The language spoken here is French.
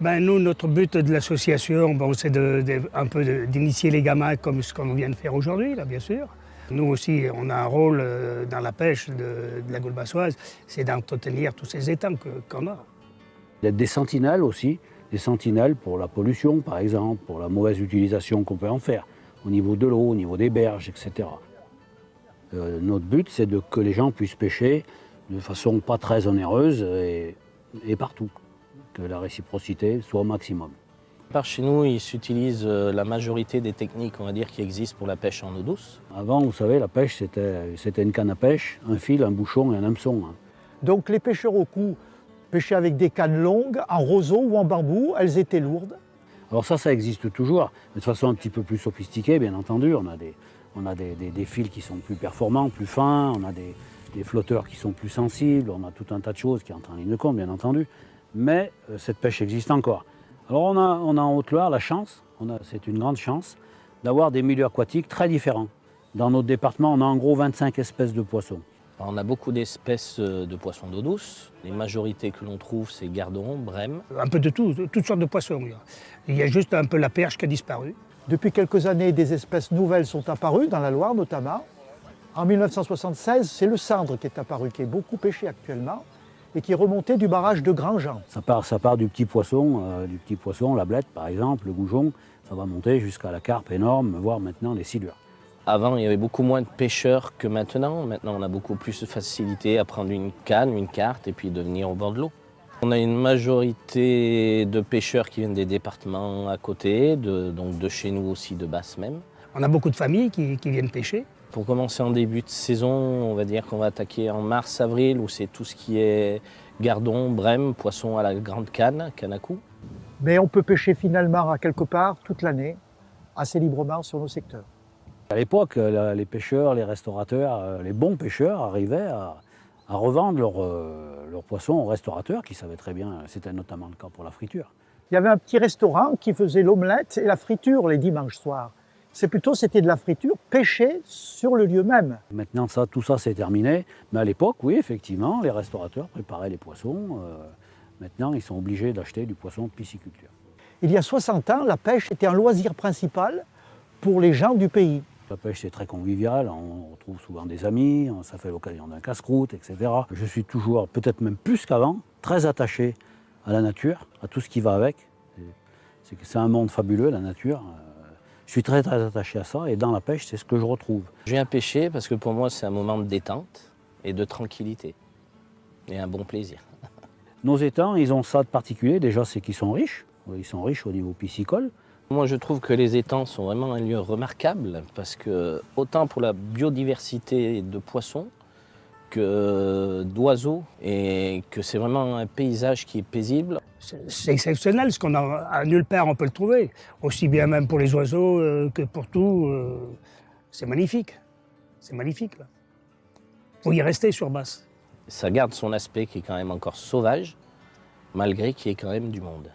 Nous, notre but de l'association, c'est un peu d'initier les gamins comme ce qu'on vient de faire aujourd'hui, là, bien sûr. Nous aussi, on a un rôle dans la pêche de la Goulbassoise, c'est d'entretenir tous ces étangs qu'on a. Il y a des sentinelles aussi, des sentinelles pour la pollution, par exemple, pour la mauvaise utilisation qu'on peut en faire, au niveau de l'eau, au niveau des berges, etc. Notre but, c'est que les gens puissent pêcher de façon pas très onéreuse et partout, que la réciprocité soit au maximum. Par chez nous, il s'utilise la majorité des techniques, on va dire, qui existent pour la pêche en eau douce. Avant, vous savez, la pêche, c'était une canne à pêche, un fil, un bouchon et un hameçon. Donc les pêcheurs au cou pêchaient avec des cannes longues, en roseau ou en bambou, elles étaient lourdes. Alors ça existe toujours, mais de façon un petit peu plus sophistiquée, bien entendu. On a des fils qui sont plus performants, plus fins, on a des flotteurs qui sont plus sensibles, on a tout un tas de choses qui entrent en ligne de compte, bien entendu. Mais cette pêche existe encore. Alors on a en Haute-Loire la chance, c'est une grande chance, d'avoir des milieux aquatiques très différents. Dans notre département, on a en gros 25 espèces de poissons. On a beaucoup d'espèces de poissons d'eau douce. Les majorités que l'on trouve, c'est gardons, brème. Un peu de tout, toutes sortes de poissons. Il y a juste un peu la perche qui a disparu. Depuis quelques années, des espèces nouvelles sont apparues, dans la Loire notamment. En 1976, c'est le sandre qui est apparu, qui est beaucoup pêché actuellement, et qui est remonté du barrage de Grandjean. Ça part du petit poisson, la blette par exemple, le goujon, ça va monter jusqu'à la carpe énorme, voire maintenant les silures. Avant, il y avait beaucoup moins de pêcheurs que maintenant. Maintenant, on a beaucoup plus de facilité à prendre une canne, une carte et puis de venir au bord de l'eau. On a une majorité de pêcheurs qui viennent des départements à côté, donc de chez nous aussi, de Basse même. On a beaucoup de familles qui viennent pêcher. Pour commencer en début de saison, on va dire qu'on va attaquer en mars-avril, où c'est tout ce qui est gardon, brème, poisson à la grande canne à cou. Mais on peut pêcher finalement à quelque part toute l'année, assez librement sur nos secteurs. À l'époque, les pêcheurs, les restaurateurs, les bons pêcheurs arrivaient à revendre leurs poissons aux restaurateurs qui savaient très bien, c'était notamment le cas pour la friture. Il y avait un petit restaurant qui faisait l'omelette et la friture les dimanches soirs. C'était de la friture pêchée sur le lieu même. Maintenant, tout ça c'est terminé, mais à l'époque, oui, effectivement, les restaurateurs préparaient les poissons. Maintenant, ils sont obligés d'acheter du poisson de pisciculture. Il y a 60 ans, la pêche était un loisir principal pour les gens du pays. La pêche, c'est très convivial, on retrouve souvent des amis, ça fait l'occasion d'un casse-croûte, etc. Je suis toujours, peut-être même plus qu'avant, très attaché à la nature, à tout ce qui va avec. C'est un monde fabuleux, la nature. Je suis très attaché à ça et dans la pêche, c'est ce que je retrouve. Je viens pêcher parce que pour moi, c'est un moment de détente et de tranquillité et un bon plaisir. Nos étangs, ils ont ça de particulier, déjà c'est qu'ils sont riches. Ils sont riches au niveau piscicole. Moi, je trouve que les étangs sont vraiment un lieu remarquable parce que, autant pour la biodiversité de poissons que d'oiseaux, et que c'est vraiment un paysage qui est paisible. C'est exceptionnel, ce qu'on a à nulle part on peut le trouver, aussi bien même pour les oiseaux que pour tout. C'est magnifique, c'est magnifique là. Faut y rester sur Basse. Ça garde son aspect qui est quand même encore sauvage, malgré qu'il y ait quand même du monde.